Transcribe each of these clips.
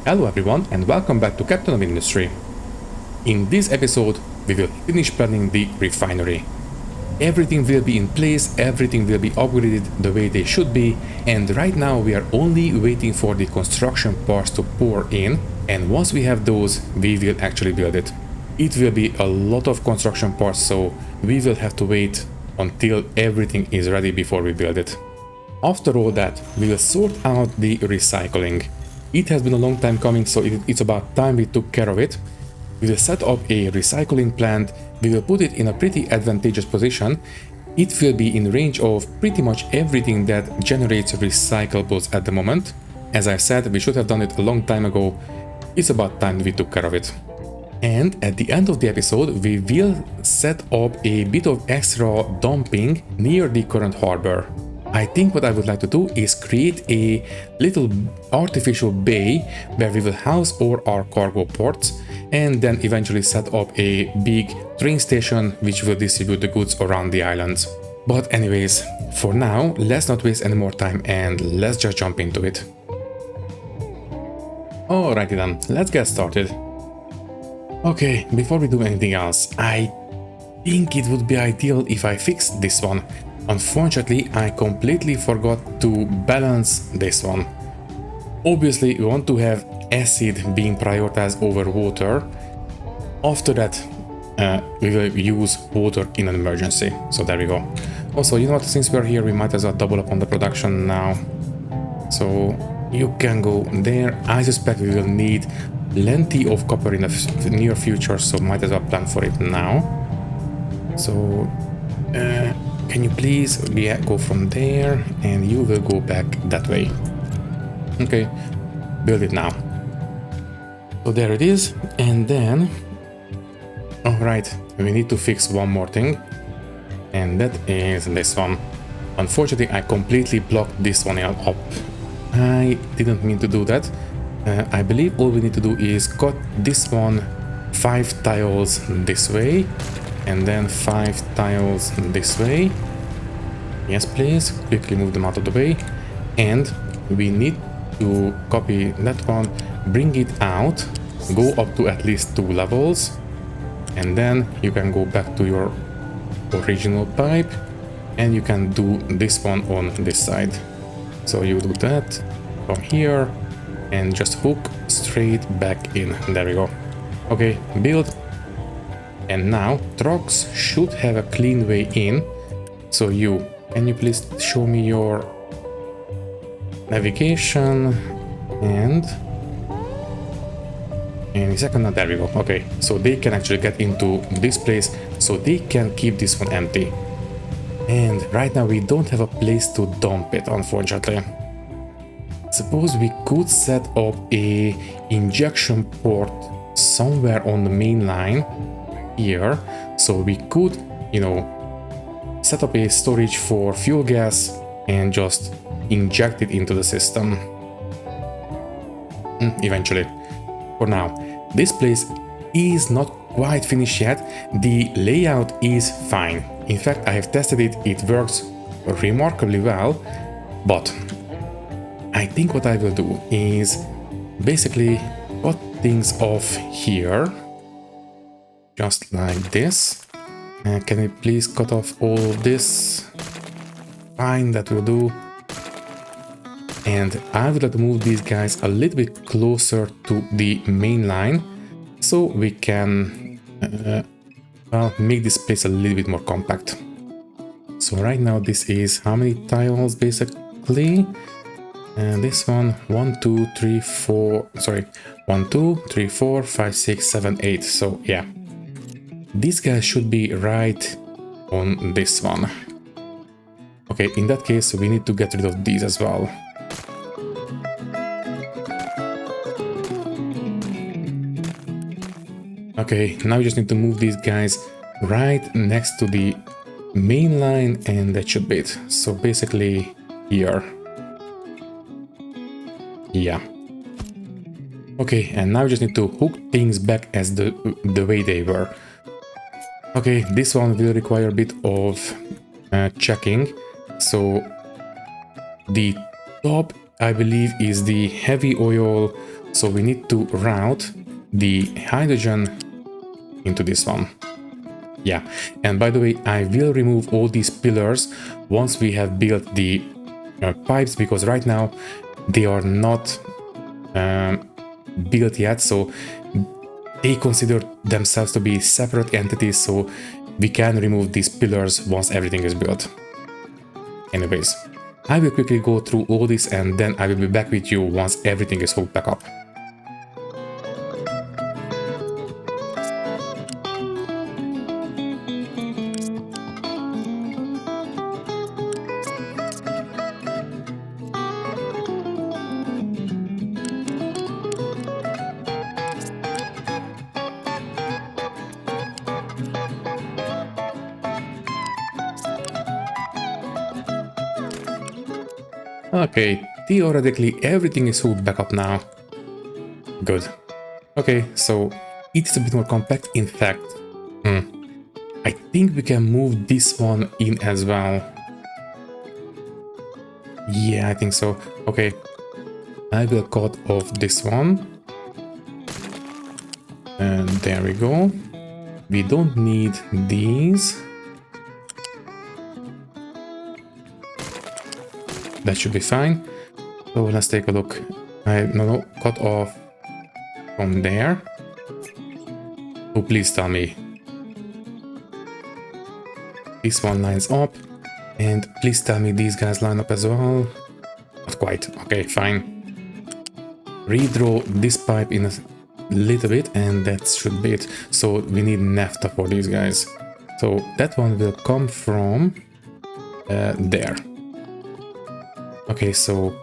Hello everyone and welcome back to Captain of Industry. In this episode, we will finish planning the refinery. Everything will be in place, everything will be upgraded the way they should be, and right now we are only waiting for the construction parts to pour in, and once we have those, we will actually build it. It will be a lot of construction parts, so we will have to wait until everything is ready before we build it. After all that, we will sort out the recycling. It has been a long time coming, so it's about time we took care of it. We will set up a recycling plant, we will put it in a pretty advantageous position. It will be in range of pretty much everything that generates recyclables at the moment. As I said, we should have done it a long time ago. It's about time we took care of it. And at the end of the episode, we will set up a bit of extra dumping near the current harbor. I think what I would like to do is create a little artificial bay where we will house all our cargo ports and then eventually set up a big train station which will distribute the goods around the islands. But anyways, for now, let's not waste any more time and let's just jump into it. Alrighty then, let's get started. Okay, before we do anything else, I think it would be ideal if I fix this one. Unfortunately, I completely forgot to balance this one. Obviously, we want to have acid being prioritized over water. After that, we will use water in an emergency. So there we go. Also, you know what, since we're here, we might as well double up on the production now. So you can go there. I suspect we will need plenty of copper in the near future, so might as well plan for it now. So, can you please go from there and you will go back that way. Okay, build it now. So there it is, and then alright, we need to fix one more thing, and that is this one. Unfortunately, I completely blocked this one up. I didn't mean to do that. I believe all we need to do is cut this one 5 tiles this way and then 5 tiles this way. Yes, please, quickly move them out of the way. And we need to copy that one, bring it out, go up to at least 2 levels, and then you can go back to your original pipe and you can do this one on this side. So you do that from here and just hook straight back in. There we go. Okay, build. And now trucks should have a clean way in. So can you please show me your navigation and in a second. There we go. Okay, so they can actually get into this place, so they can keep this one empty. And right now we don't have a place to dump it, unfortunately. Suppose we could set up a injection port somewhere on the main line here, so we could, set up a storage for fuel gas and just inject it into the system eventually. For now, this place is not quite finished yet. The layout is fine. In fact, I have tested it, it works remarkably well, but I think what I will do is basically cut things off here just like this. Can you please cut off all this? Fine, that will do. And I would like to move these guys a little bit closer to the main line so we can make this place a little bit more compact. So right now this is how many tiles basically? And this one 1 2 3 4 1 2 3 4 5 6 7 8. So yeah, these guys should be right on this one. Okay, in that case we need to get rid of these as well. Okay, now we just need to move these guys right next to the main line and that should be it. So basically here. Yeah. Okay, and now we just need to hook things back as the way they were. Okay, this one will require a bit of checking. So the top I believe, is the heavy oil. So we need to route the hydrogen into this one. Yeah, and by the way, I will remove all these pillars once we have built the pipes, because right now they are not built yet, so they consider themselves to be separate entities, so we can remove these pillars once everything is built. Anyways, I will quickly go through all this and then I will be back with you once everything is hooked back up. Okay, theoretically everything is hooked back up now. Good. Okay, so it is a bit more compact. In fact, I think we can move this one in as well. Yeah, I think so. Okay, I will cut off this one. And there we go. We don't need these. That should be fine. So let's take a look. No, cut off from there. Oh, please tell me this one lines up, and please tell me these guys line up as well. Not quite. Okay, fine. Redraw this pipe in a little bit, and that should be it. So we need naphtha for these guys. So that one will come from there. Okay, so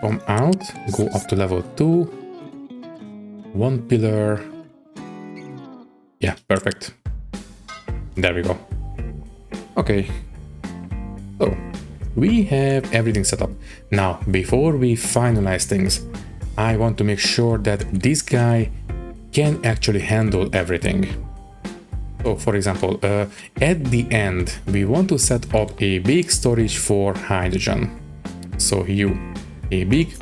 come out, go up to level 2, one pillar. Yeah, perfect. There we go. Okay, so we have everything set up. Now, before we finalize things, I want to make sure that this guy can actually handle everything. So, for example, at the end, we want to set up a big storage for hydrogen. So a big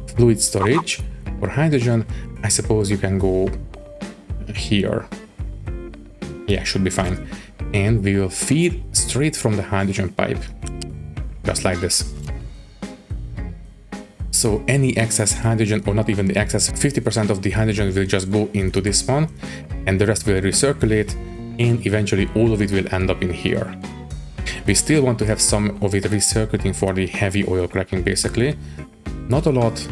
fluid storage for hydrogen. I suppose you can go here. Yeah, should be fine. And we will feed straight from the hydrogen pipe, just like this. So any excess hydrogen, or not even the excess, 50% of the hydrogen will just go into this one, and the rest will recirculate, and eventually all of it will end up in here. We still want to have some of it recirculating for the heavy oil cracking, basically. Not a lot,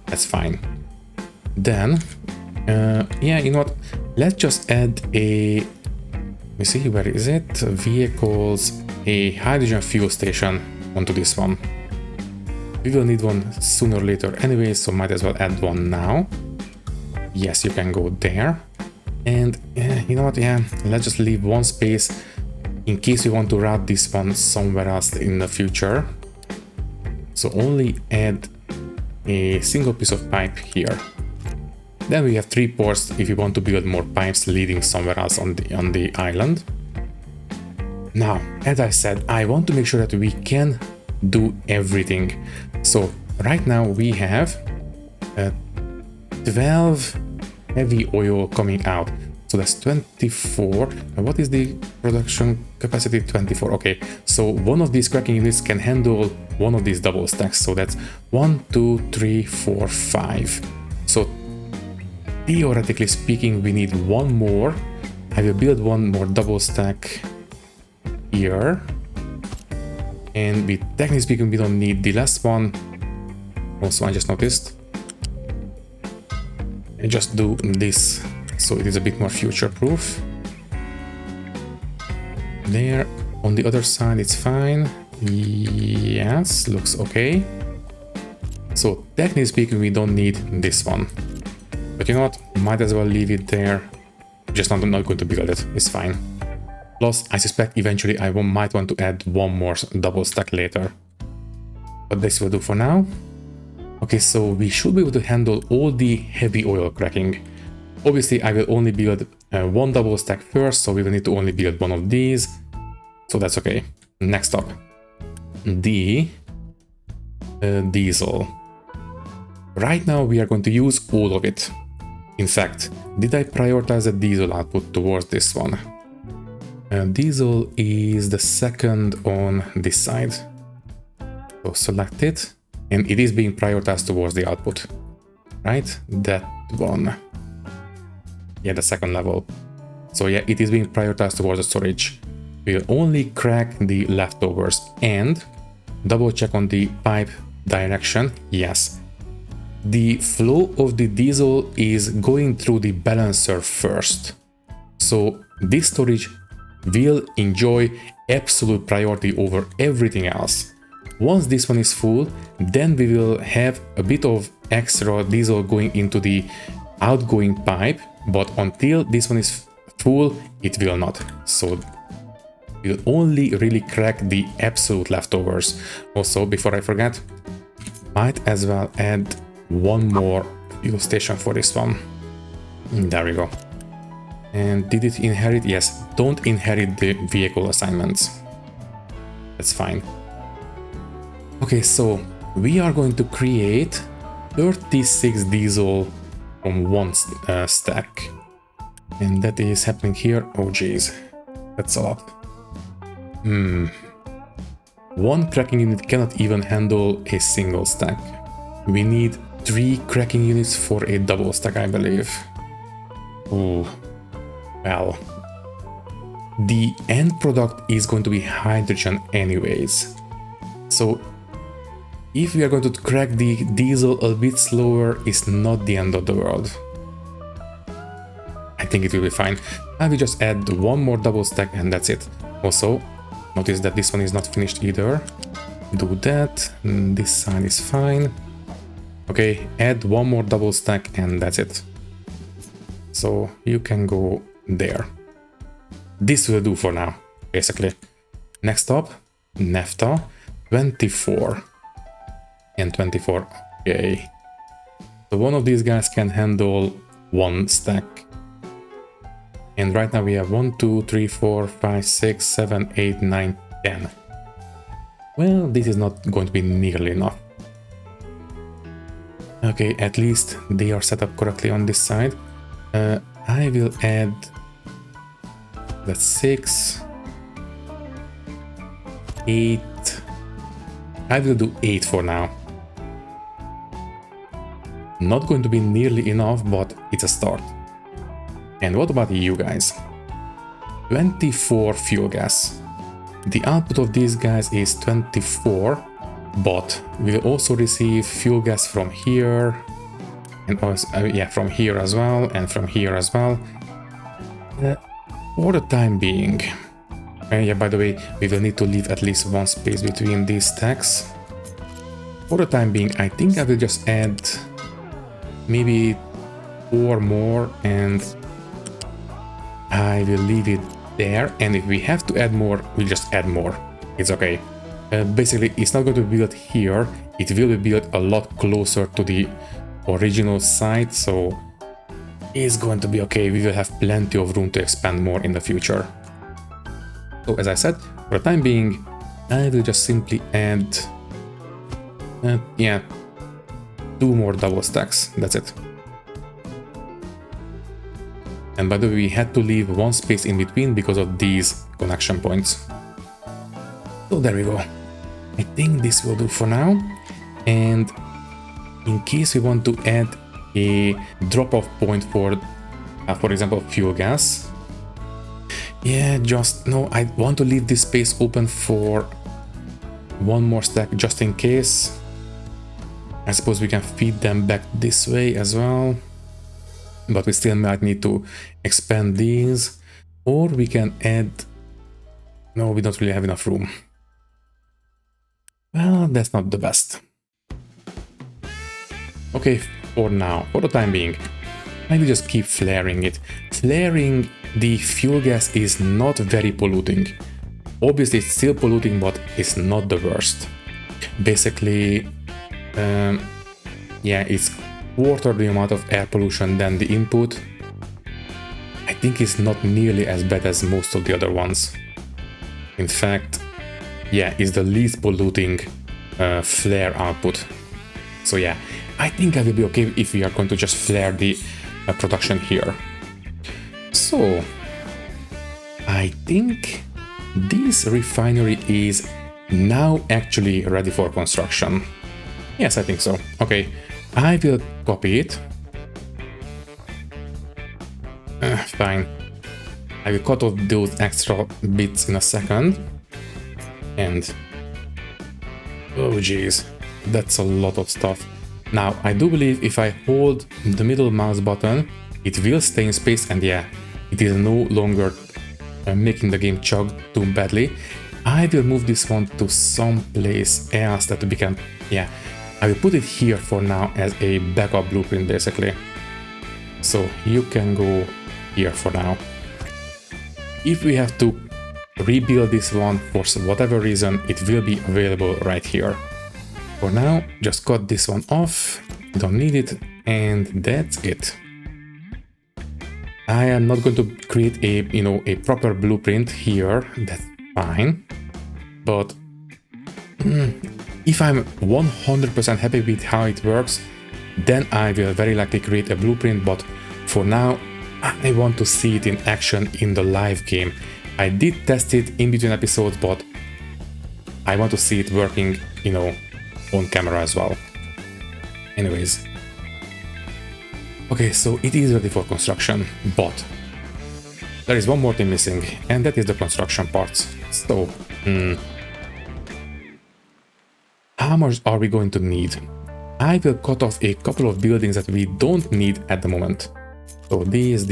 that's fine. Then, yeah, you know what? Let's just add a, let me see, where is it? Vehicles, a hydrogen fuel station onto this one. We will need one sooner or later anyway, so might as well add one now. Yes, you can go there. And you know what? Yeah, let's just leave one space in case we want to route this one somewhere else in the future. So only add a single piece of pipe here. Then we have 3 ports if you want to build more pipes leading somewhere else on the island. Now, as I said, I want to make sure that we can do everything. So right now we have 12 heavy oil coming out. So that's 24. What is the production capacity? 24. Okay, so one of these cracking units can handle one of these double stacks. So that's 1, 2, 3, 4, 5. So theoretically speaking, we need one more. I will build one more double stack here. And technically speaking, we don't need the last one. Also, I just noticed. And just do this, so it is a bit more future-proof. There, on the other side, it's fine. Yes, looks okay. So technically speaking, we don't need this one. But you know what? Might as well leave it there. Just not going to build it. It's fine. Plus, I suspect eventually I might want to add one more double stack later. But this will do for now. Okay, so we should be able to handle all the heavy oil cracking. Obviously, I will only build one double stack first, so we will need to only build one of these. So that's okay. Next up, the diesel. Right now we are going to use all of it. In fact, did I prioritize the diesel output towards this one? Diesel is the second on this side. So select it, and it is being prioritized towards the output. Right? That one. Yeah, the second level. So yeah, it is being prioritized towards the storage. We'll only crack the leftovers and double check on the pipe direction. Yes. The flow of the diesel is going through the balancer first. So this storage will enjoy absolute priority over everything else. Once this one is full, then we will have a bit of extra diesel going into the outgoing pipe, but until this one is full, it will not. So we'll only really crack the absolute leftovers. Also, before I forget, might as well add one more fuel station for this one. There we go. And did it inherit? Yes, don't inherit the vehicle assignments. That's fine. Okay, so we are going to create 36 diesel from one stack. And that is happening here. Oh geez, that's a lot. One cracking unit cannot even handle a single stack. We need 3 cracking units for a double stack, I believe. Ooh, well. The end product is going to be hydrogen anyways. So if we are going to crack the diesel a bit slower, it's not the end of the world. I think it will be fine. I will just add one more double stack and that's it. Also, notice that this one is not finished either. Do that. This side is fine. Okay, add one more double stack and that's it. So you can go there. This will do for now, basically. Next up, naphtha 24 and 24. Okay. So one of these guys can handle one stack. And right now we have 1, 2, 3, 4, 5, 6, 7, 8, 9, 10. Well, this is not going to be nearly enough. Okay, at least they are set up correctly on this side. I will add the 6, 8. I will do 8 for now. Not going to be nearly enough, but it's a start. And what about you guys? 24 fuel gas. The output of these guys is 24, but we'll also receive fuel gas from here, and also, yeah, from here as well, and from here as well. For the time being. Yeah, by the way, we will need to leave at least one space between these stacks. For the time being, I think I will just add maybe 4 more and I will leave it there. And if we have to add more, we'll just add more. It's okay. Basically, it's not going to be built here. It will be built a lot closer to the original site, so it's going to be okay. We will have plenty of room to expand more in the future. So as I said, for the time being, I will just simply add, yeah, 2 more double stacks. That's it. And by the way, we had to leave one space in between because of these connection points. So there we go. I think this will do for now. And in case we want to add a drop-off point for example, fuel gas. Yeah, no, I want to leave this space open for one more stack just in case. I suppose we can feed them back this way as well. But we still might need to expand these, or we can add... No, we don't really have enough room. Well, that's not the best. Okay, for now, for the time being, I will just keep flaring it. Flaring the fuel gas is not very polluting. Obviously, it's still polluting, but it's not the worst. Basically, yeah, it's quarter the amount of air pollution than the input. I think it's not nearly as bad as most of the other ones. In fact, yeah, it's the least polluting flare output. So yeah, I think I will be okay if we are going to just flare the production here. So I think this refinery is now actually ready for construction. Yes, I think so. Okay, I will copy it. Fine. I will cut off those extra bits in a second. And oh geez, that's a lot of stuff. Now, I do believe if I hold the middle mouse button, it will stay in space, and yeah, it is no longer making the game chug too badly. I will move this one to some place else that we can, yeah, I will put it here for now as a backup blueprint basically. So you can go here for now. If we have to rebuild this one for whatever reason, it will be available right here. For now, just cut this one off, don't need it, and that's it. I am not going to create a proper blueprint here, that's fine. But if I'm 100% happy with how it works, then I will very likely create a blueprint, but for now, I want to see it in action in the live game. I did test it in between episodes, but I want to see it working, on camera as well. Anyways. Okay, so it is ready for construction, but there is one more thing missing, and that is the construction parts. So, how much are we going to need? I will cut off a couple of buildings that we don't need at the moment. So these.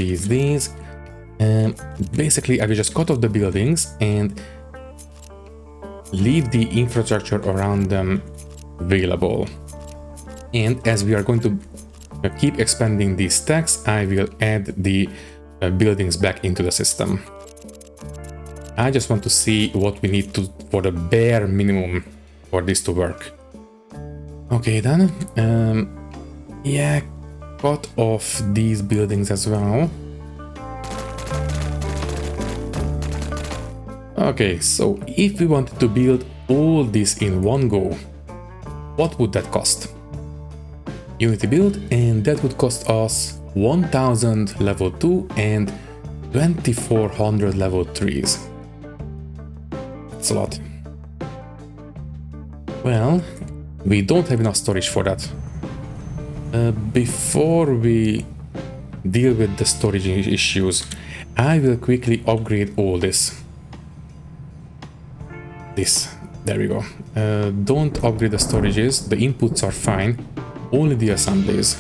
Basically, I will just cut off the buildings and leave the infrastructure around them available. And as we are going to keep expanding these stacks, I will add the buildings back into the system. I just want to see what we need to for the bare minimum for this to work. Okay then, yeah, cut off these buildings as well. Okay, so if we wanted to build all this in one go, what would that cost? Unity build, and that would cost us 1000 level 2 and 2400 level 3s. That's a lot. Well, we don't have enough storage for that. Before we deal with the storage issues, I will quickly upgrade all this. There we go. Don't upgrade the storages, the inputs are fine, only the assemblies.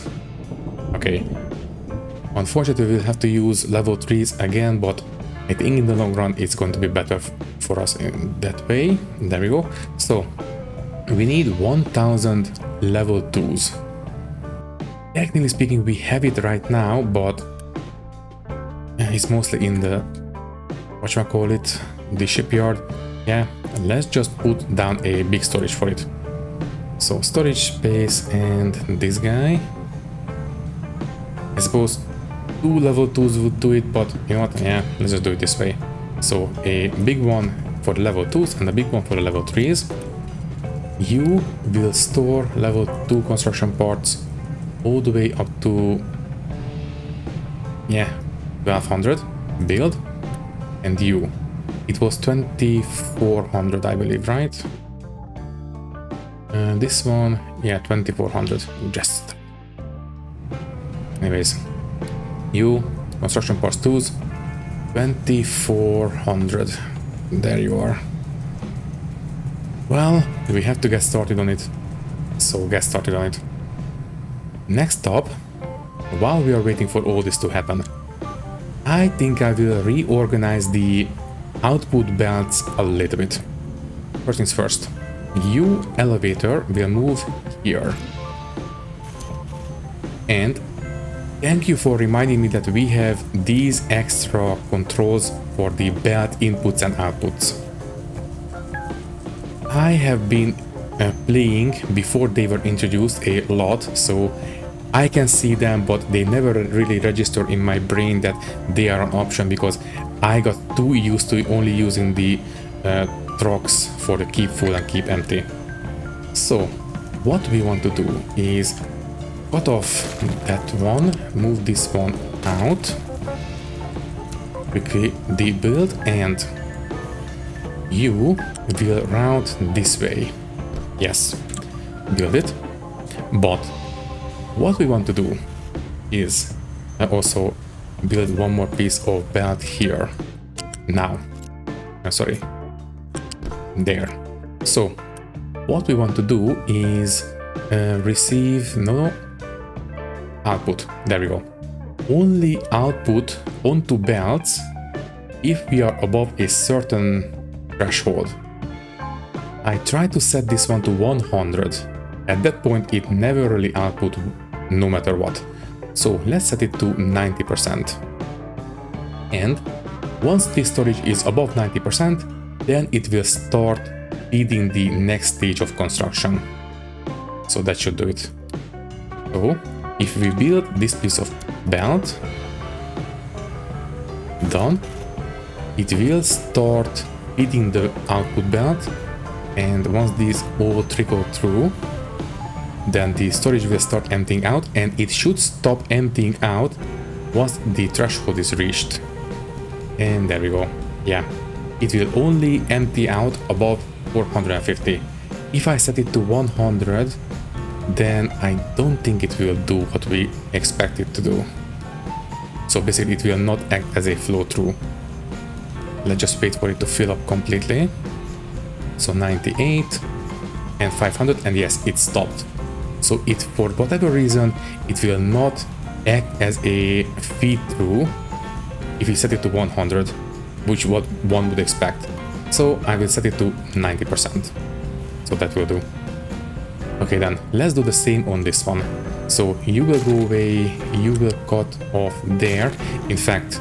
Okay. Unfortunately, we'll have to use level 3s again, but I think in the long run it's going to be better for us in that way. There we go. So, we need 1000 level 2s. Technically speaking, we have it right now, but it's mostly in the, whatchamacallit, the shipyard. Yeah, let's just put down a big storage for it. So storage space and this guy. I suppose 2 level 2s would do it, but you know what, yeah, let's just do it this way. So a big one for the level 2s and a big one for the level 3s. You will store level 2 construction parts all the way up to, yeah, 1200 build, and you. It was 2400, I believe, right? This one, yeah, 2400. Just. Anyways, you construction parts 2s, 2400. There you are. Well, we have to get started on it. So get started on it. Next up, while we are waiting for all this to happen, I think I will reorganize the output belts a little bit. First things first, you elevator will move here. And thank you for reminding me that we have these extra controls for the belt inputs and outputs. I have been playing before they were introduced a lot, so I can see them, but they never really register in my brain that they are an option because I got too used to only using the trucks for the keep full and keep empty. So what we want to do is cut off that one, move this one out, quickly debuild, and you will route this way. Yes, build it. But what we want to do is also build one more piece of belt here. Now, sorry, there. So what we want to do is receive output. There we go. Only output onto belts if we are above a certain threshold. I tried to set this one to 100. At that point it never really output no matter what. So let's set it to 90%. And once the storage is above 90%, then it will start feeding the next stage of construction. So that should do it. So if we build this piece of belt, done, it will start feeding the output belt, and once these all trickle through, then the storage will start emptying out, and it should stop emptying out once the threshold is reached. And there we go. Yeah, it will only empty out above 450. If I set it to 100, then I don't think it will do what we expect it to do. So basically it will not act as a flow through. Let's just wait for it to fill up completely. So 98 and 500, and yes, it stopped. So it, for whatever reason, it will not act as a feed through if we set it to 100, which what one would expect. So I will set it to 90%. So that will do. Okay, then let's do the same on this one. So you will go away, you will cut off there. In fact,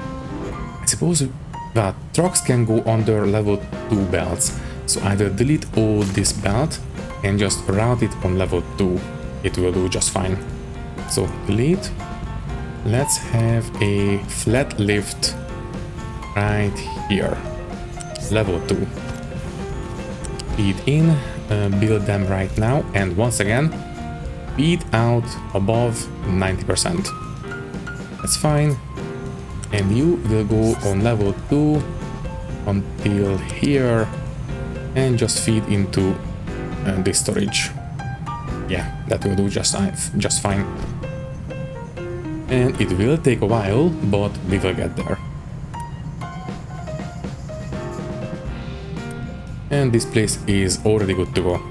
I suppose that trucks can go under level 2 belts. So either delete all this belt and just route it on level 2. It will do just fine. So delete. Let's have a flat lift right here. Level 2. Feed in, build them right now, and once again, feed out above 90%. That's fine. And you will go on level 2 until here and just feed into this storage. Yeah, that will do just fine. And it will take a while, but we will get there. And this place is already good to go.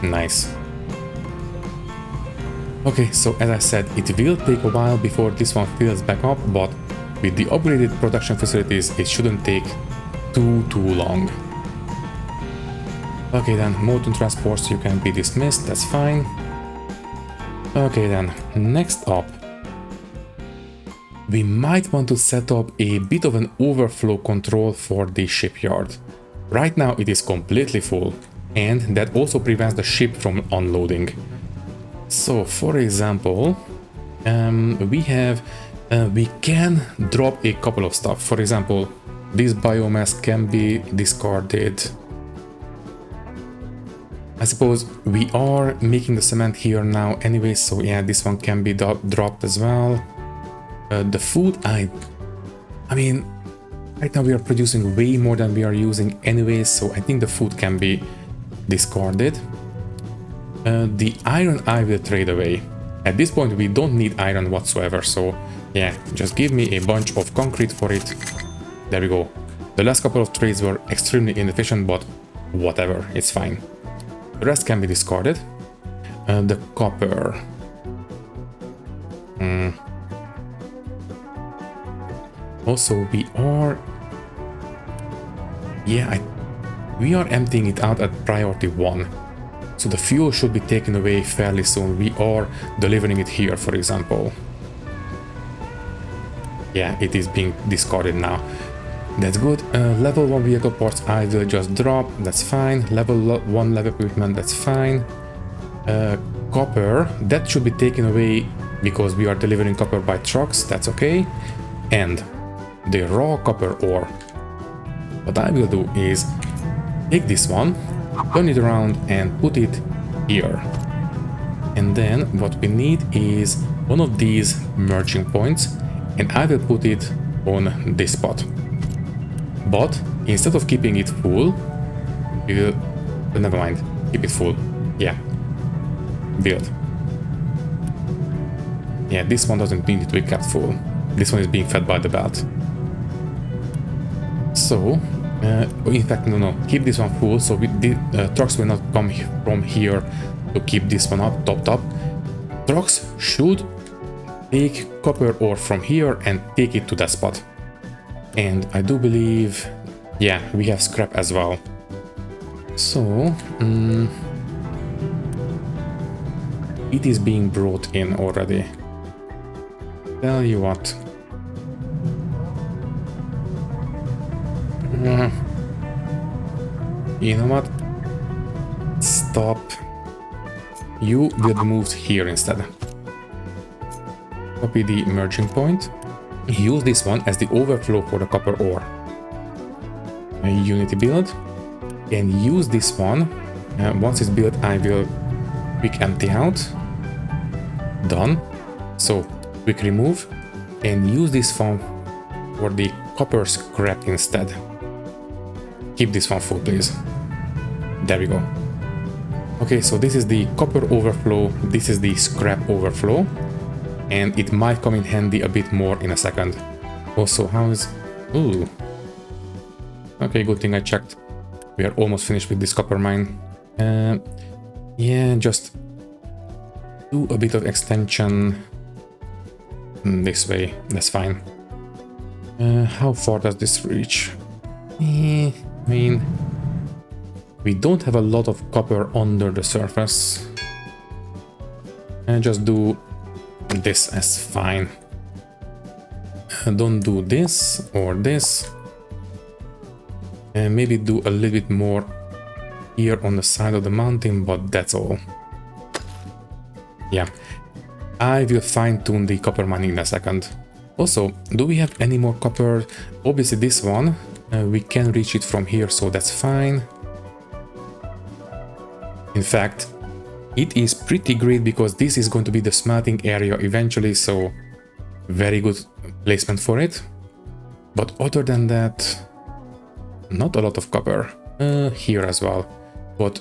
Nice. Okay, so as I said, it will take a while before this one fills back up, but with the upgraded production facilities, it shouldn't take too long. Okay then, molten transports, you can be dismissed, that's fine. Okay then, next up, we might want to set up a bit of an overflow control for the shipyard. Right now it is completely full, and that also prevents the ship from unloading. So for example, we can drop a couple of stuff. For example, this biomass can be discarded. I suppose we are making the cement here now anyway, so yeah, this one can be dropped as well. The food, I mean, right now we are producing way more than we are using anyway, so I think the food can be discarded. The iron I will trade away. At this point we don't need iron whatsoever, so yeah, just give me a bunch of concrete for it. There we go. The last couple of trades were extremely inefficient, but whatever, it's fine. The rest can be discarded. The copper. Also, we are... Yeah, we are emptying it out at priority 1. So the fuel should be taken away fairly soon. We are delivering it here, for example. Yeah, it is being discarded now. That's good. Level 1 vehicle parts I will just drop, that's fine. Level 1 level equipment, that's fine. Copper, that should be taken away because we are delivering copper by trucks, that's okay. And the raw copper ore. What I will do is take this one, turn it around and put it here. And then what we need is one of these merging points, and I will put it on this spot. But instead of keeping it full, we will... never mind, keep it full. Yeah. Build. Yeah, this one doesn't need to be kept full. This one is being fed by the belt. So, in fact, no, keep this one full, so the trucks will not come from here to keep this one up, topped up. Trucks should take copper ore from here and take it to that spot. And I do believe, yeah, we have scrap as well. So, it is being brought in already. Tell you what. You know what? Stop. You will be moved here instead. Copy the merging point. Use this one as the overflow for the copper ore. Unity build. And use this one. Once it's built, I will quick empty out. Done. So, quick remove. And use this one for the copper scrap instead. Keep this one full, please. There we go. Okay, so this is the copper overflow, this is the scrap overflow, and it might come in handy a bit more in a second. Also, how is... Ooh. Okay, good thing I checked. We are almost finished with this copper mine. Yeah, just do a bit of extension this way, that's fine. How far does this reach? I mean, we don't have a lot of copper under the surface. And just do this as fine. Don't do this or this. And maybe do a little bit more here on the side of the mountain, but that's all. Yeah, I will fine-tune the copper mining in a second. Also, do we have any more copper? Obviously this one, we can reach it from here, so that's fine. In fact, it is pretty great because this is going to be the smelting area eventually, so very good placement for it. But other than that, not a lot of copper. Here as well, but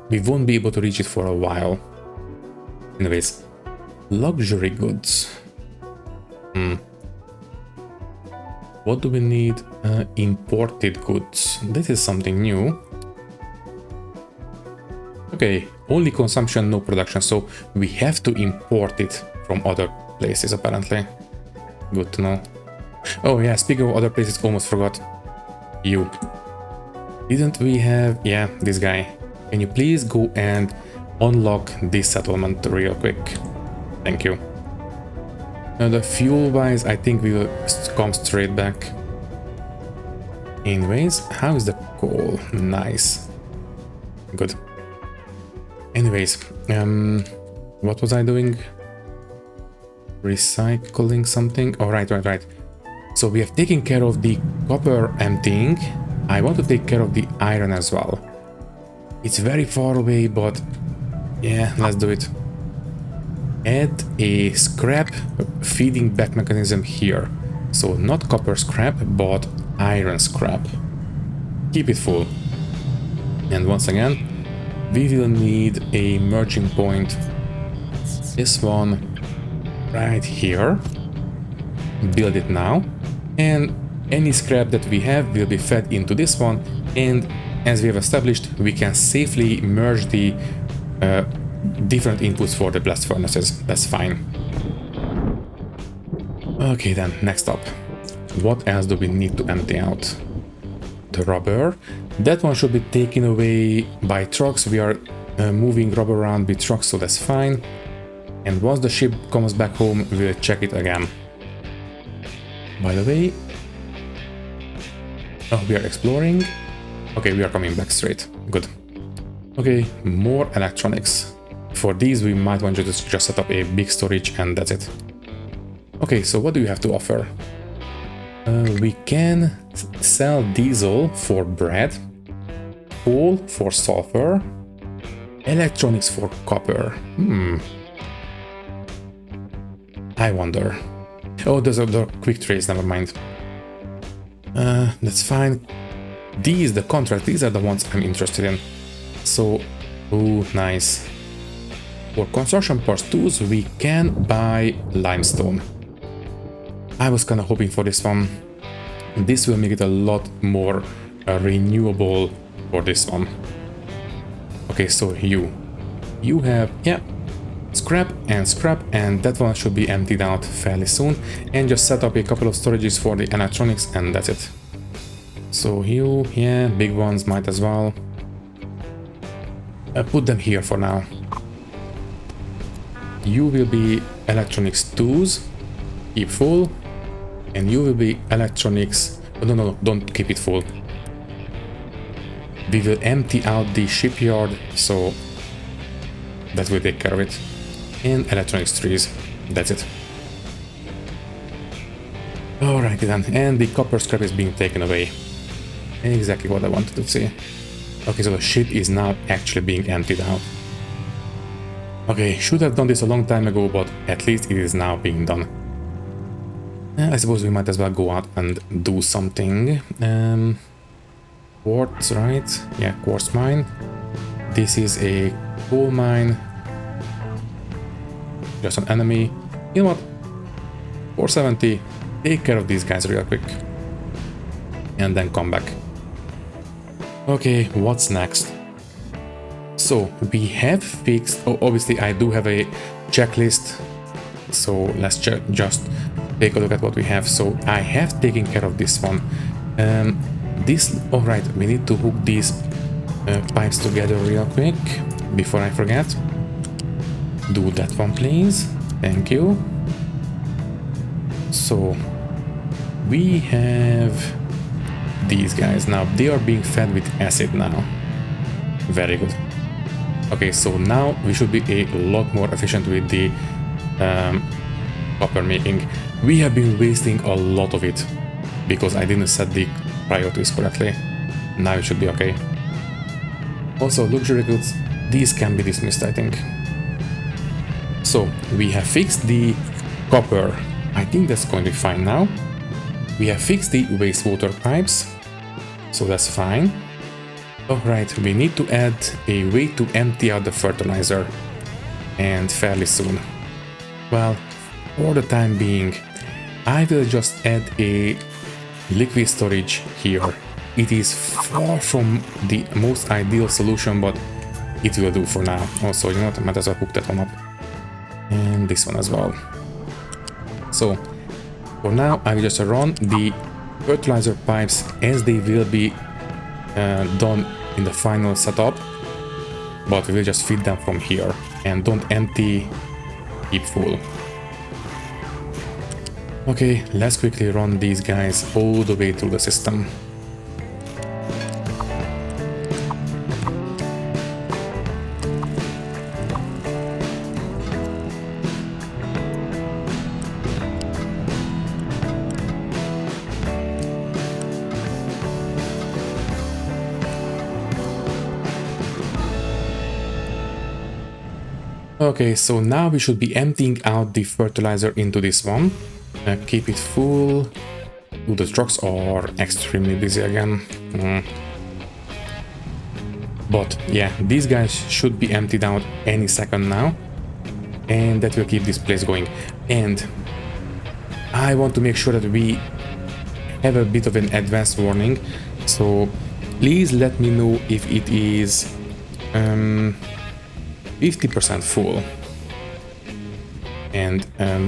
we won't be able to reach it for a while. Anyways, luxury goods. What do we need? Imported goods. This is something new. Okay, only consumption, no production, so we have to import it from other places apparently. Good to know. Oh yeah, speaking of other places, almost forgot. You. Didn't we have... yeah, this guy. Can you please go and unlock this settlement real quick? Thank you. The fuel-wise, I think we will come straight back. Anyways, how is the coal? Nice. Good. Anyways, what was I doing? Recycling something? Oh, right. So we have taken care of the copper emptying. I want to take care of the iron as well. It's very far away, but yeah, let's do it. Add a scrap feeding back mechanism here. So not copper scrap, but iron scrap. Keep it full. And once again, we will need a merging point. This one right here. Build it now. And any scrap that we have will be fed into this one. And as we have established, we can safely merge the different inputs for the blast furnaces. That's fine. Okay, then next up. What else do we need to empty out? The rubber. That one should be taken away by trucks. We are moving rubber around with trucks, so that's fine. And once the ship comes back home, we'll check it again. By the way... oh, we are exploring. Okay, we are coming back straight. Good. Okay, more electronics. For these, we might want to just set up a big storage and that's it. Okay, so what do you have to offer? We can sell diesel for bread, coal for sulfur, Electronics for copper. I wonder. Oh, those are the quick trades, never mind. That's fine. These, the contract, these are the ones I'm interested in. So, oh, nice. For construction parts tools, we can buy limestone. I was kind of hoping for this one. This will make it a lot more renewable for this one. Okay, so you have, yeah, scrap, and that one should be emptied out fairly soon. And just set up a couple of storages for the electronics, and that's it. So you, yeah, big ones might as well. Put them here for now. You will be electronics tools, keep full, and you will be electronics. Oh, no, don't keep it full. We will empty out the shipyard, so that will take care of it. And electronics trees, that's it. Alrighty then, and the copper scrap is being taken away. Exactly what I wanted to see. Okay, so the ship is now actually being emptied out. Okay, should have done this a long time ago, but at least it is now being done. I suppose we might as well go out and do something. Quartz, right? Yeah, quartz mine. This is a coal mine. Just an enemy. You know what? 470. Take care of these guys real quick. And then come back. Okay, what's next? So, we have fixed... Oh, obviously, I do have a checklist. So, let's just take a look at what we have. So, I have taken care of this one. Alright, we need to hook these pipes together real quick before I forget. Do that one, please. Thank you. So, we have these guys now. They are being fed with acid now. Very good. Okay, so now we should be a lot more efficient with the copper making. We have been wasting a lot of it because I didn't set the priorities correctly. Now it should be okay. Also, luxury goods, these can be dismissed, I think. So, we have fixed the copper. I think that's going to be fine now. We have fixed the wastewater pipes, so that's fine. Alright, we need to add a way to empty out the fertilizer, and fairly soon. Well, for the time being, I will just add a liquid storage here. It is far from the most ideal solution, but it will do for now. Also, you know what, I might as well hook that one up. And this one as well. So, for now, I will just run the fertilizer pipes as they will be done in the final setup, but we will just feed them from here and don't empty, keep full. Okay, let's quickly run these guys all the way through the system. Okay, so now we should be emptying out the fertilizer into this one. Keep it full. Ooh, the trucks are extremely busy again. But yeah, these guys should be emptied out any second now. And that will keep this place going. And I want to make sure that we have a bit of an advanced warning. So please let me know if it is 50% full, and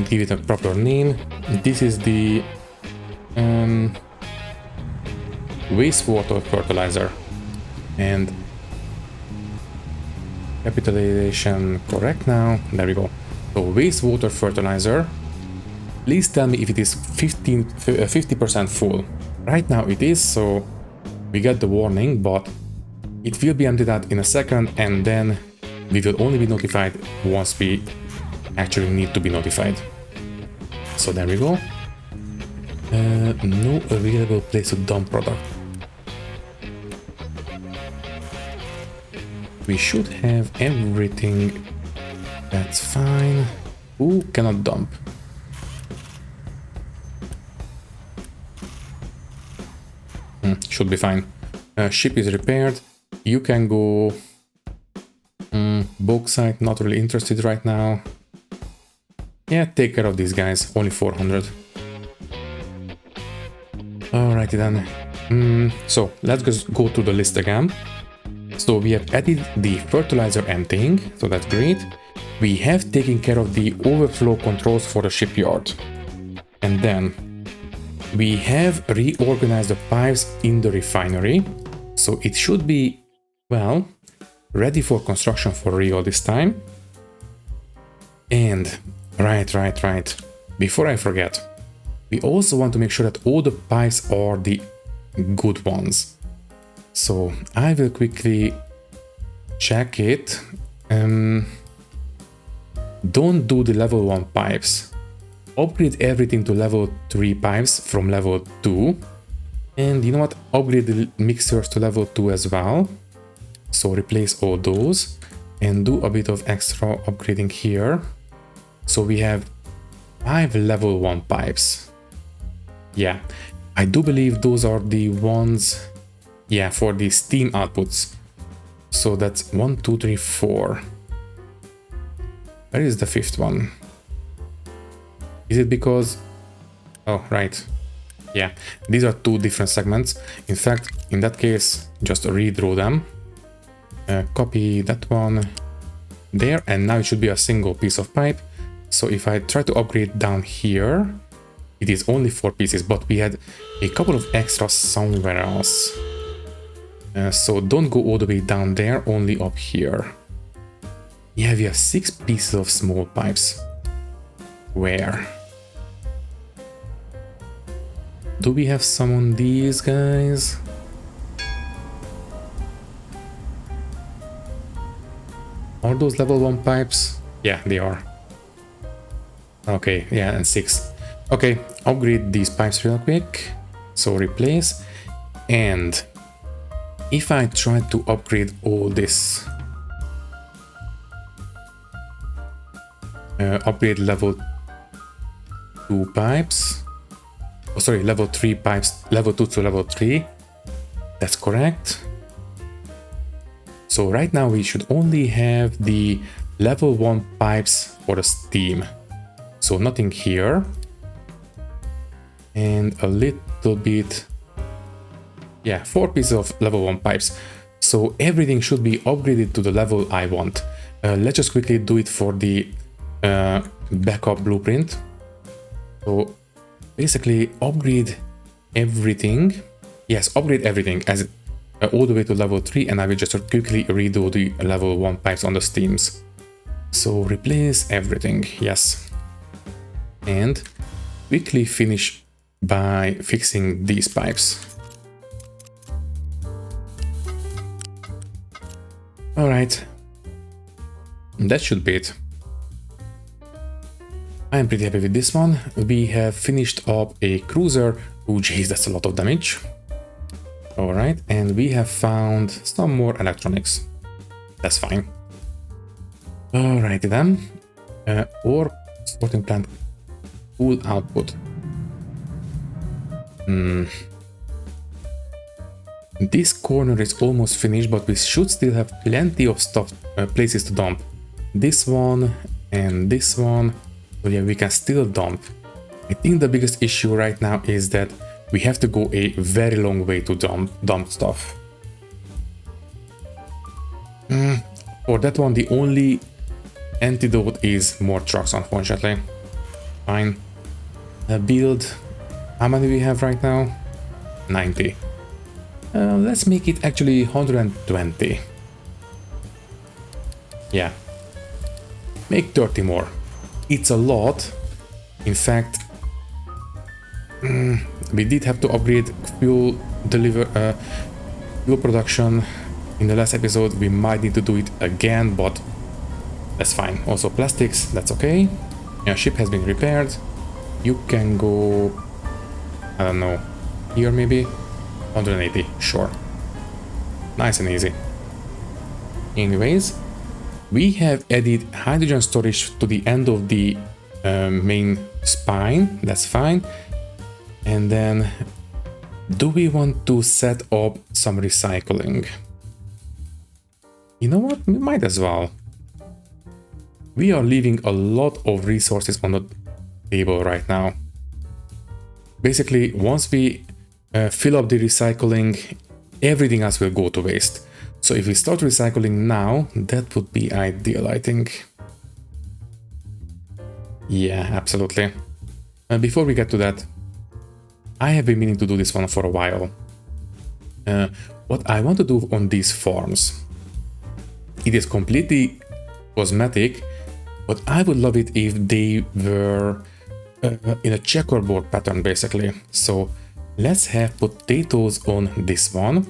give it a proper name. This is the wastewater fertilizer, and capitalization correct now. There we go. So wastewater fertilizer. Please tell me if it is 50% full. Right now it is, so we get the warning, but it will be emptied out in a second, and then we will only be notified once we actually need to be notified. So there we go. No available place to dump product. We should have everything. That's fine. Ooh, cannot dump. Should be fine. Ship is repaired. You can go. Bauxite, not really interested right now. Yeah, take care of these guys. Only 400. Alrighty then. So let's just go to the list again. So we have added the fertilizer and thing, so that's great. We have taken care of the overflow controls for the shipyard. And then we have reorganized the pipes in the refinery. So it should be, well, ready for construction for real this time. And right. Before I forget, we also want to make sure that all the pipes are the good ones. So I will quickly check it. Don't do the level 1 pipes. Upgrade everything to level 3 pipes from level 2. And you know what? Upgrade the mixers to level 2 as well. So replace all those and do a bit of extra upgrading here. So we have 5 level 1 pipes. Yeah, I do believe those are the ones, yeah, for the steam outputs. So that's 1, 2, 3, 4. Where is the 5th one? Is it because... Oh, right. Yeah, these are 2 different segments. In fact, in that case, just redraw them. Copy that one there, and now it should be a single piece of pipe. So if I try to upgrade down here, it is only 4 pieces, but we had a couple of extras somewhere else. So don't go all the way down there, only up here. Yeah, we have 6 pieces of small pipes. Where? Do we have some on these guys? Are those level 1 pipes? Yeah, they are. Okay, yeah, and 6. Okay, upgrade these pipes real quick. So replace. And if I try to upgrade all this, upgrade level 2 pipes. Oh, sorry, level 3 pipes, level 2 to level 3. That's correct. So right now we should only have the level 1 pipes for the steam. So nothing here. And a little bit, yeah, 4 pieces of level 1 pipes. So everything should be upgraded to the level I want. Let's just quickly do it for the backup blueprint. So basically upgrade everything. Yes, upgrade everything as all the way to level 3, and I will just quickly redo the level 1 pipes on the steams. So replace everything, yes. And quickly finish by fixing these pipes. Alright, that should be it. I'm pretty happy with this one. We have finished up a cruiser. Oh jeez, that's a lot of damage. Alright, and we have found some more electronics. That's fine. Alrighty then. Ore sorting plant full output. This corner is almost finished, but we should still have plenty of stuff, places to dump. This one and this one. So yeah, we can still dump. I think the biggest issue right now is that we have to go a very long way to dump stuff. For that one, the only antidote is more trucks, unfortunately. Fine. Build. How many we have right now? 90. Let's make it actually 120. Yeah. Make 30 more. It's a lot. In fact, we did have to upgrade fuel production in the last episode. We might need to do it again, but that's fine. Also plastics, that's okay. Yeah, ship has been repaired. You can go, I don't know, here maybe? 180, sure. Nice and easy. Anyways, we have added hydrogen storage to the end of the main spine. That's fine. And then, do we want to set up some recycling? You know what? We might as well. We are leaving a lot of resources on the table right now. Basically, once we fill up the recycling, everything else will go to waste. So if we start recycling now, that would be ideal, I think. Yeah, absolutely. Before we get to that, I have been meaning to do this one for a while. What I want to do on these farms, it is completely cosmetic, but I would love it if they were in a checkerboard pattern, basically. So let's have potatoes on this one.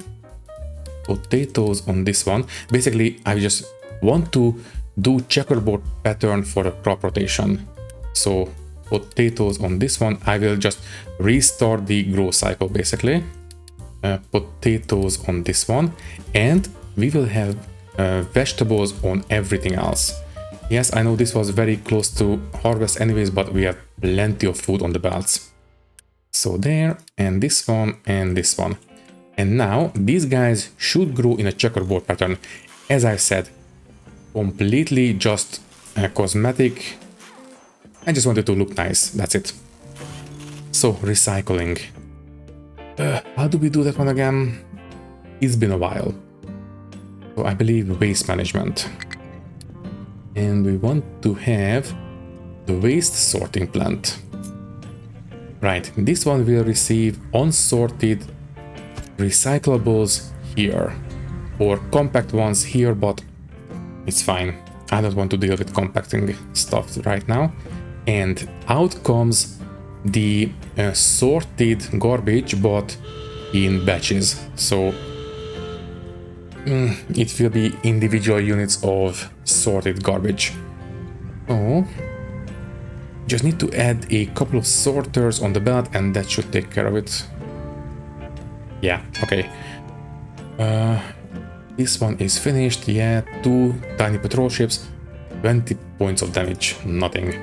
Potatoes on this one. Basically, I just want to do checkerboard pattern for the crop rotation. So potatoes on this one. I will just restart the growth cycle, basically. Potatoes on this one. And we will have vegetables on everything else. Yes, I know this was very close to harvest anyways, but we have plenty of food on the belts. So there, and this one, and this one. And now these guys should grow in a checkerboard pattern. As I said, completely just cosmetic. I just wanted to look nice, that's it. So recycling. How do we do that one again? It's been a while. So I believe waste management. And we want to have the waste sorting plant. Right, this one will receive unsorted recyclables here, or compact ones here, but it's fine. I don't want to deal with compacting stuff right now. And out comes the sorted garbage, but in batches. So it will be individual units of sorted garbage. Oh, just need to add a couple of sorters on the belt and that should take care of it. Yeah, okay. This one is finished. Yeah, 2 tiny patrol ships, 20 points of damage, nothing.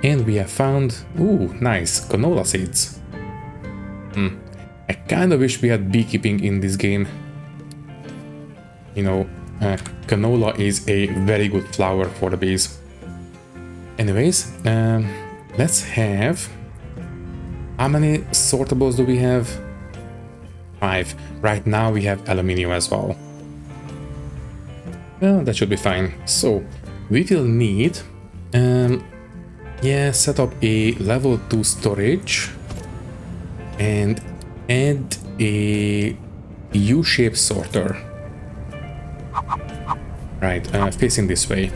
And we have found, ooh, nice, canola seeds. I kind of wish we had beekeeping in this game. You know, canola is a very good flower for the bees. Anyways, let's have... How many sortables do we have? 5. Right now we have aluminium as well. Well, that should be fine. So, we will need... yeah, set up a level 2 storage. And add a U-shaped sorter. Right, facing this way.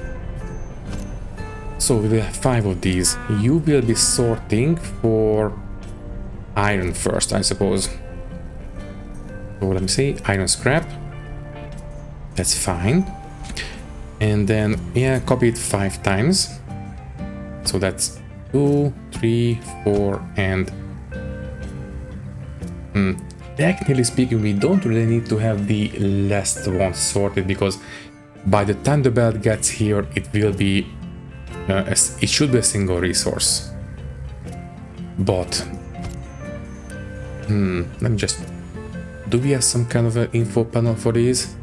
So we will have 5 of these. You will be sorting for iron first, I suppose. So let me see, iron scrap. That's fine. And then, yeah, copy it 5 times. So that's 2, 3, 4, and... technically speaking, we don't really need to have the last one sorted, because by the time the belt gets here, it will be... it should be a single resource. But... let me just... Do we have some kind of an info panel for these?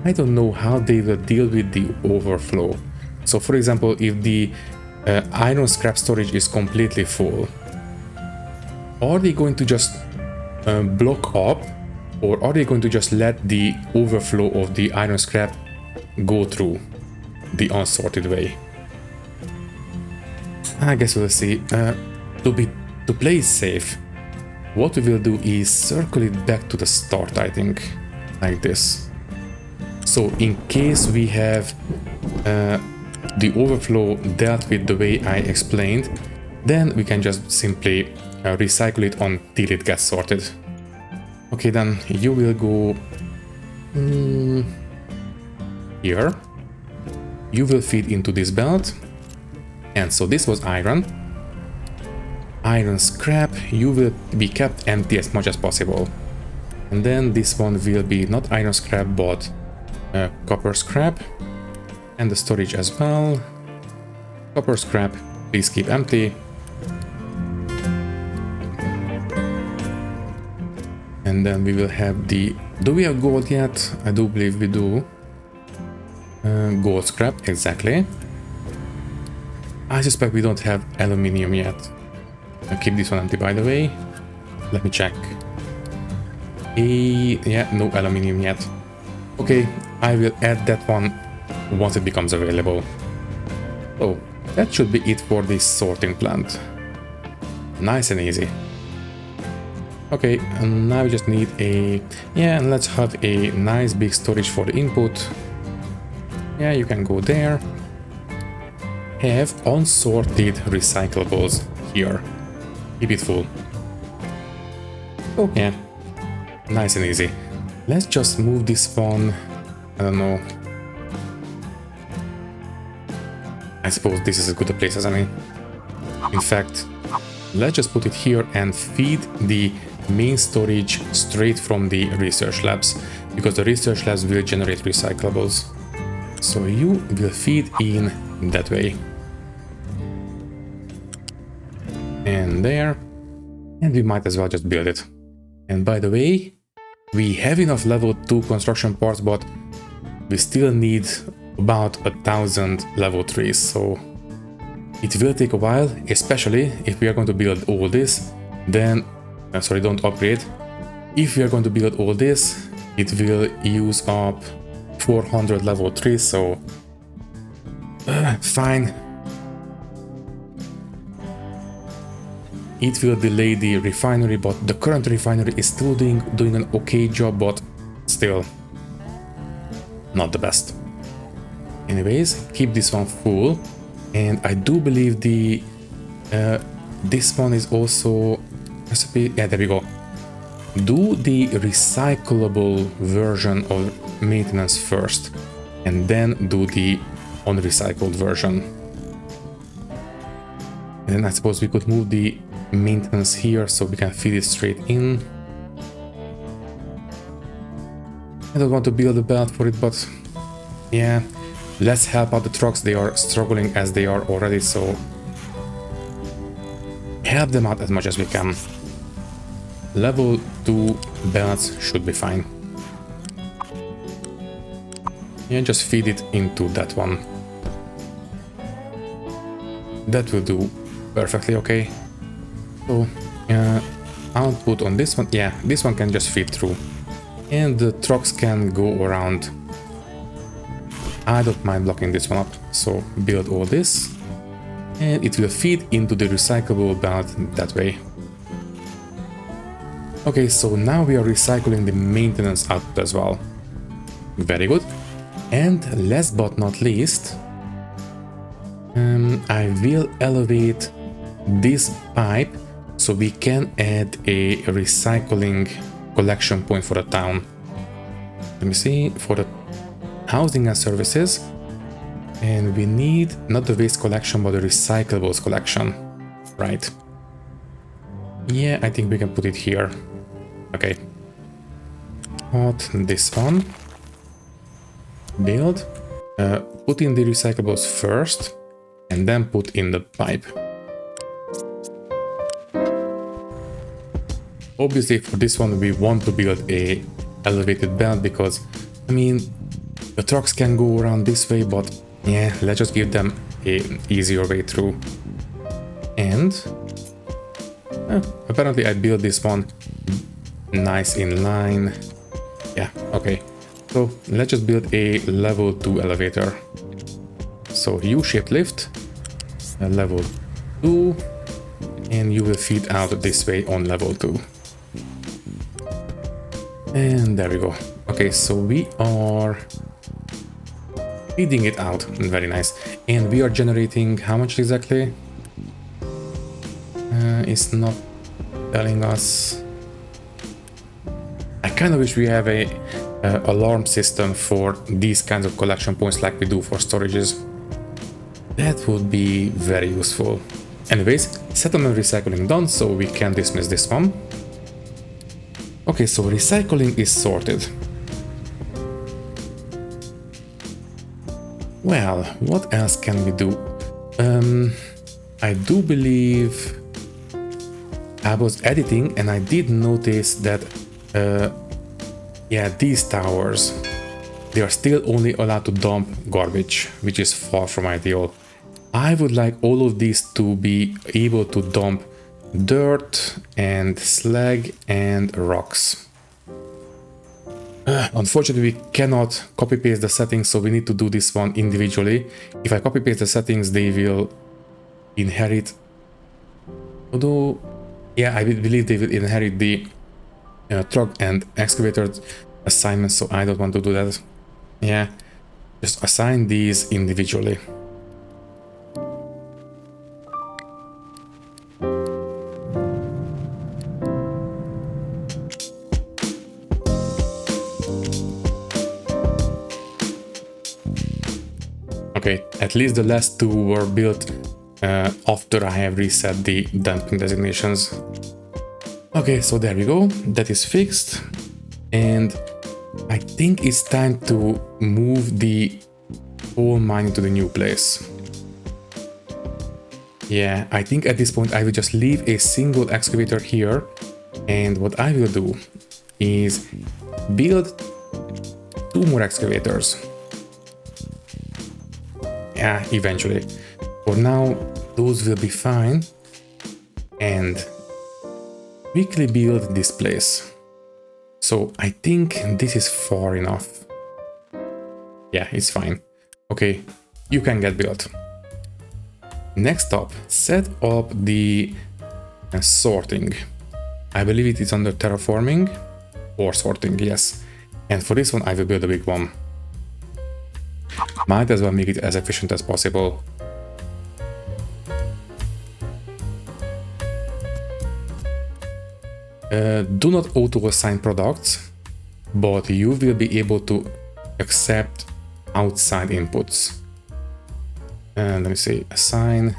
I don't know how they will deal with the overflow. So for example, if the iron scrap storage is completely full, are they going to just block up, or are they going to just let the overflow of the iron scrap go through the unsorted way? I guess we'll see. To play it safe, what we will do is circle it back to the start, I think, like this. So in case we have the overflow dealt with the way I explained, then we can just simply recycle it until it gets sorted. Okay, then you will go here. You will feed into this belt. And so this was iron. Iron scrap, you will be kept empty as much as possible. And then this one will be not iron scrap, but copper scrap, and the storage as well. Copper scrap, please keep empty. And then we will have the... Do we have gold yet? I do believe we do. Gold scrap, exactly. I suspect we don't have aluminium yet. I'll keep this one empty, by the way. Let me check. Yeah, no aluminium yet. Okay, I will add that one once it becomes available. So, that should be it for this sorting plant. Nice and easy. Okay, and now we just need a... Yeah, and let's have a nice big storage for the input. Yeah, you can go there. Have unsorted recyclables here. Keep it full. Oh, yeah. Nice and easy. Let's just move this one. I don't know. I suppose this is as good a place as any. In fact, let's just put it here and feed the main storage straight from the research labs, because the research labs will generate recyclables. So you will feed in that way. And there. And we might as well just build it. And by the way, we have enough level 2 construction parts, but we still need about 1,000 level 3s, so it will take a while, especially if we are going to build all this, then, sorry, don't upgrade. If we are going to build all this, it will use up 400 level 3, so fine. It will delay the refinery, but the current refinery is still doing an okay job, but still not the best. Anyways, keep this one full, and I do believe the this one is also recipe. Yeah, there we go. Do the recyclable version of maintenance first, and then do the unrecycled version. And then I suppose we could move the maintenance here so we can feed it straight in. I don't want to build a belt for it, but yeah, let's help out the trucks. They are struggling as they are already, so help them out as much as we can. Level 2 belts should be fine. Yeah, just feed it into that one. That will do perfectly okay. So, output on this one, yeah, this one can just feed through. And the trucks can go around. I don't mind blocking this one up, so build all this. And it will feed into the recyclable belt that way. Okay, so now we are recycling the maintenance output as well. Very good. And last but not least, I will elevate this pipe so we can add a recycling collection point for the town. Let me see, for the housing and services, and we need not the waste collection but the recyclables collection, right? Yeah, I think we can put it here. Okay, put this on, build, put in the recyclables first and then put in the pipe. Obviously for this one we want to build a elevated belt because, I mean, the trucks can go around this way, but yeah, let's just give them an easier way through. And apparently I built this one nice in line. Yeah, okay. So let's just build a level 2 elevator. So U-shaped lift, level 2, and you will feed out this way on level 2. And there we go. Okay, so we are feeding it out. Very nice. And we are generating how much exactly? It's not telling us. I kind of wish we have a alarm system for these kinds of collection points like we do for storages. That would be very useful. Anyways, settlement recycling done, so we can dismiss this one. Okay, so recycling is sorted. Well, what else can we do? I do believe I was editing and I did notice that, yeah, these towers, they are still only allowed to dump garbage, which is far from ideal. I would like all of these to be able to dump dirt and slag and rocks. Unfortunately, we cannot copy paste the settings, so we need to do this one individually. If I copy paste the settings, they will inherit. Although, yeah, I believe they will inherit the truck and excavator assignments, so I don't want to do that. Yeah, just assign these individually. Okay, at least the last two were built after I have reset the dumping designations. Okay, so there we go, that is fixed, and I think it's time to move the coal mine to the new place. Yeah, I think at this point I will just leave a single excavator here, and what I will do is build 2 more excavators. Yeah, eventually. For now, those will be fine. And quickly build this place. So I think this is far enough. Yeah, it's fine. Okay, you can get built. Next up, set up the sorting. I believe it is under terraforming or sorting, yes. And for this one, I will build a big one. Might as well make it as efficient as possible. Do not auto-assign products, but you will be able to accept outside inputs. And let me say assign,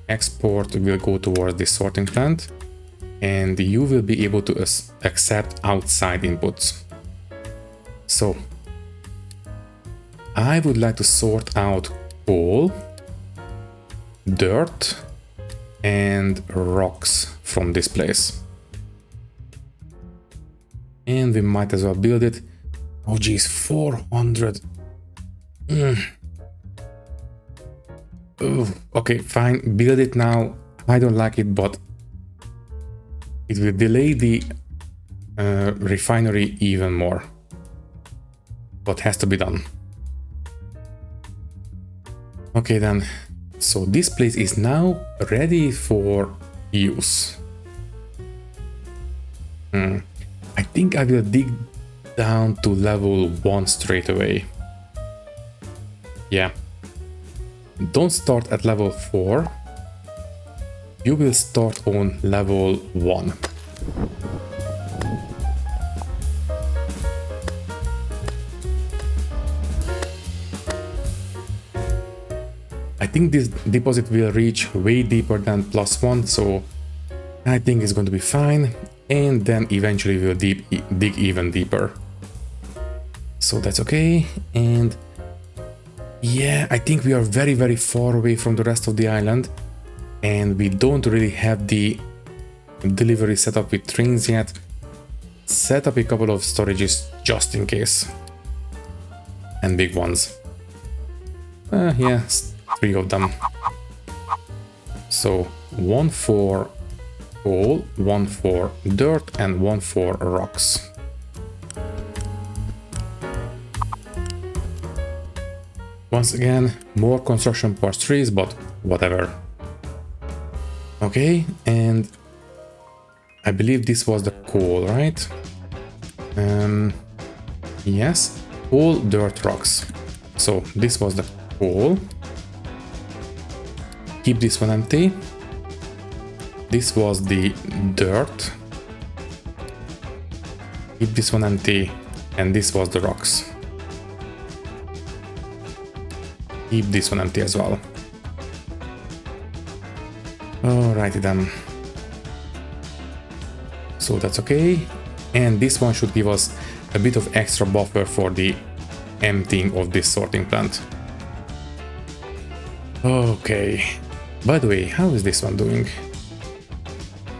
export will go towards the sorting plant, and you will be able to accept outside inputs. So I would like to sort out coal, dirt, and rocks from this place. And we might as well build it. Oh geez, 400. Ooh, okay, fine, build it now. I don't like it, but it will delay the refinery even more. What has to be done. Okay then, so this place is now ready for use. I think I will dig down to level 1 straight away. Yeah. Don't start at level 4. You will start on level 1. I think this deposit will reach way deeper than +1, so I think it's going to be fine. And then eventually we'll dig even deeper. So that's okay. And yeah, I think we are very, very far away from the rest of the island. And we don't really have the delivery set up with trains yet. Set up a couple of storages just in case. And big ones. Yeah, 3 of them. So 1 for coal, 1 for dirt, and 1 for rocks. Once again, more construction parts trees, but whatever. Okay, and I believe this was the coal, right? Yes, coal, dirt, rocks. So this was the coal. Keep this one empty. This was the dirt. Keep this one empty. And this was the rocks. Keep this one empty as well. Alrighty then. So that's okay. And this one should give us a bit of extra buffer for the emptying of this sorting plant. Okay. By the way, how is this one doing?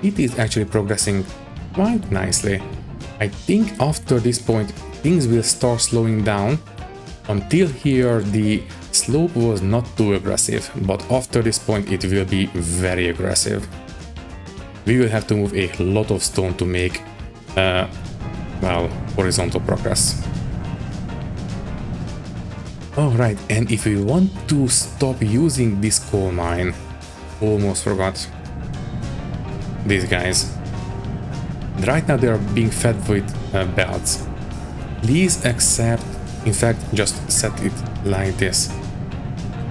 It is actually progressing quite nicely. I think after this point things will start slowing down. Until here the slope was not too aggressive, but after this point it will be very aggressive. We will have to move a lot of stone to make, well, horizontal progress. Alright, and if we want to stop using this coal mine, almost forgot. These guys. Right now they are being fed with belts. Please accept, in fact, just set it like this.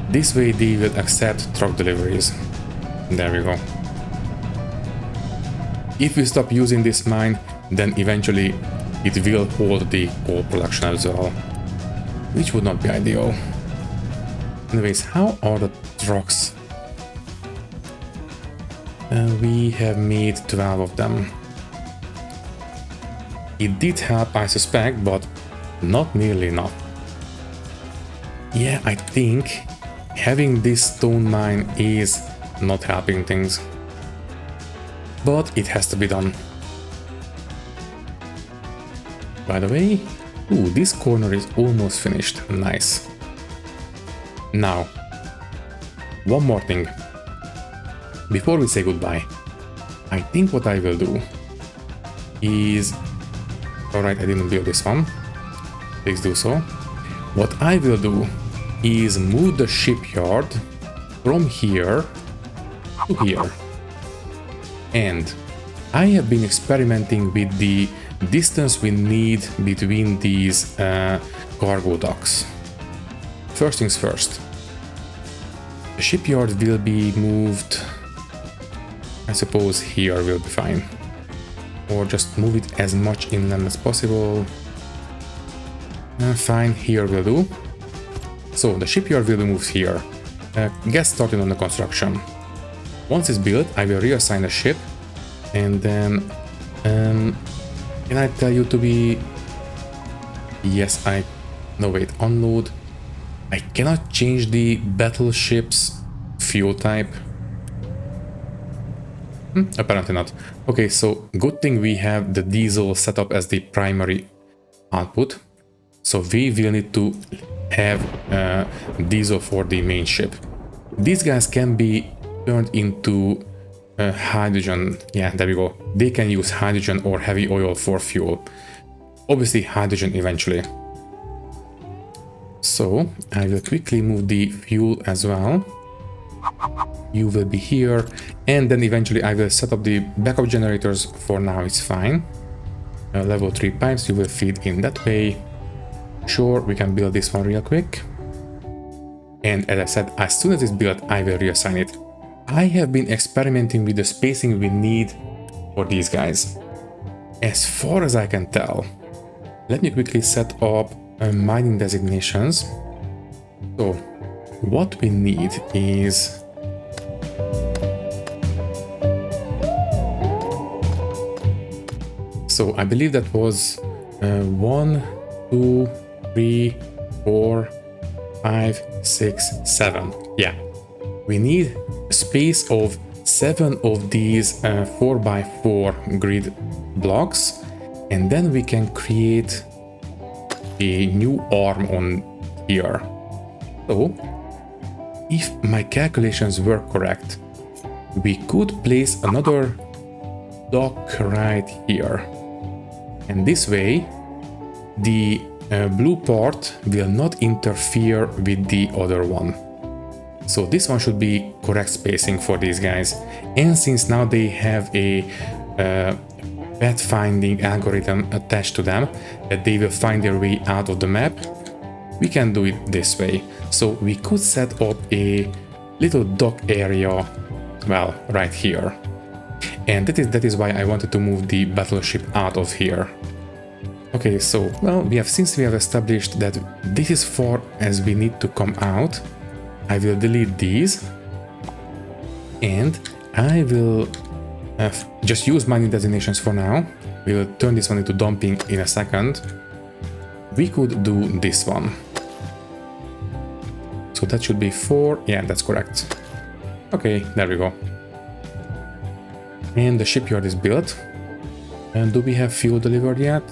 This way they will accept truck deliveries. There we go. If we stop using this mine, then eventually it will hold the coal production as well, which would not be ideal. Anyways, how are the trucks? We have made 12 of them. It did help, I suspect, but not nearly enough. Yeah, I think having this stone mine is not helping things. But it has to be done. By the way, ooh, this corner is almost finished. Nice. Now, one more thing. Before we say goodbye, I think what I will do is... Alright, I didn't build this one. Please do so. What I will do is move the shipyard from here to here. And I have been experimenting with the distance we need between these cargo docks. First things first. The shipyard will be moved, I suppose here will be fine. Or just move it as much inland as possible. Fine, here will do. So the shipyard will be moved here. Get started on the construction. Once it's built, I will reassign the ship. And then... can I tell you to be... Yes, no wait, unload. I cannot change the battleship's fuel type. Apparently not. Okay, so good thing we have the diesel set up as the primary output. So we will need to have diesel for the main ship. These guys can be turned into hydrogen. Yeah, there we go. They can use hydrogen or heavy oil for fuel. Obviously hydrogen eventually. So I will quickly move the fuel as well. You will be here, and then eventually I will set up the backup generators. For now it's fine. Level 3 pipes you will feed in that way. Sure, we can build this one real quick. And as I said, as soon as it's built, I will reassign it. I have been experimenting with the spacing we need for these guys. As far as I can tell, let me quickly set up mining designations. So what we need is so I believe that was 1, 2, 3, 4, 5, 6, 7. Yeah, we need a space of 7 of these 4x4 grid blocks, and then we can create a new arm on here. So if my calculations were correct, we could place another dock right here, and this way the blue part will not interfere with the other one. So this one should be correct spacing for these guys, and since now they have a pathfinding algorithm attached to them that they will find their way out of the map, we can do it this way. So we could set up a little dock area, well, right here. And that is why I wanted to move the battleship out of here. Okay, so, well, since we have established that this is far as we need to come out, I will delete these, and I will just use mining designations for now. We will turn this one into dumping in a second. We could do this one. So that should be 4. Yeah, that's correct. Okay, there we go. And the shipyard is built. And do we have fuel delivered yet?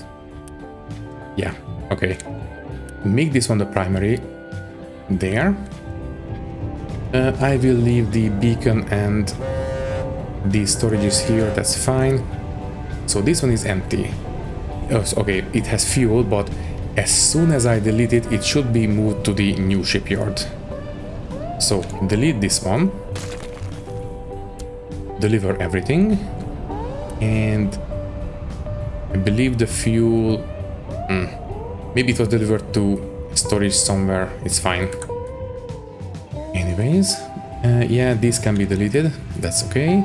Yeah, okay. Make this one the primary. There. I will leave the beacon and the storages here, that's fine. So this one is empty. Oh, okay, it has fuel, but as soon as I delete it, it should be moved to the new shipyard. So delete this one. Deliver everything. And I believe the fuel... maybe it was delivered to storage somewhere, it's fine. Anyways, yeah, this can be deleted, that's okay.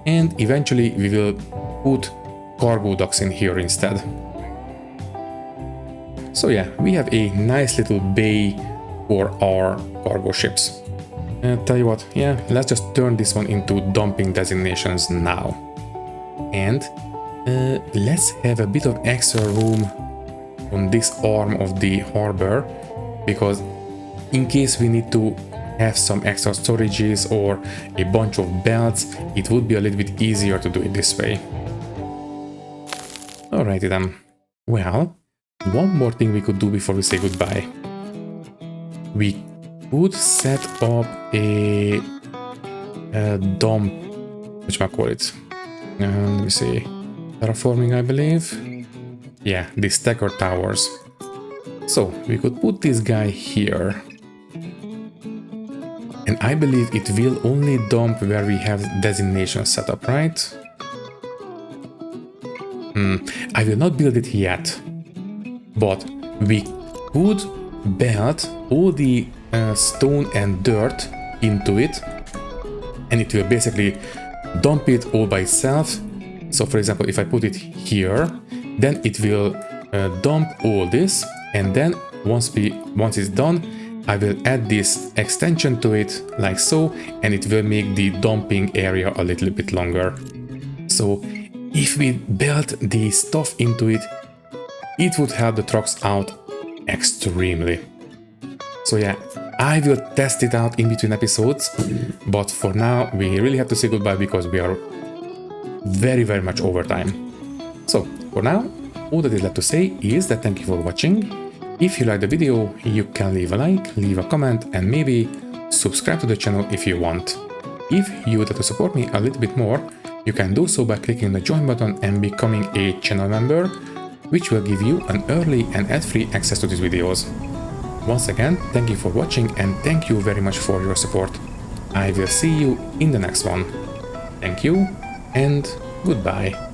And eventually we will put cargo docks in here instead. So yeah, we have a nice little bay for our cargo ships. Tell you what, yeah, let's just turn this one into dumping designations now. And let's have a bit of extra room on this arm of the harbor, because in case we need to have some extra storages or a bunch of belts, it would be a little bit easier to do it this way. Alrighty then. Well, one more thing we could do before we say goodbye. We could set up a dump, whatchamacallit. Let me see. Terraforming, I believe. Yeah, the stacker towers. So we could put this guy here. And I believe it will only dump where we have designation set up, right? I will not build it yet, but we could belt all the stone and dirt into it, and it will basically dump it all by itself. So for example, if I put it here, then it will dump all this, and then once it's done, I will add this extension to it, like so, and it will make the dumping area a little bit longer. So if we belt the stuff into it, it would help the trucks out extremely. So yeah, I will test it out in between episodes, but for now we really have to say goodbye because we are very much over time. So for now, all that is left to say is that thank you for watching. If you like the video, you can leave a like, leave a comment, and maybe subscribe to the channel if you want. If you would like to support me a little bit more, you can do so by clicking the join button and becoming a channel member, which will give you an early and ad-free access to these videos. Once again, thank you for watching and thank you very much for your support. I will see you in the next one. Thank you and goodbye.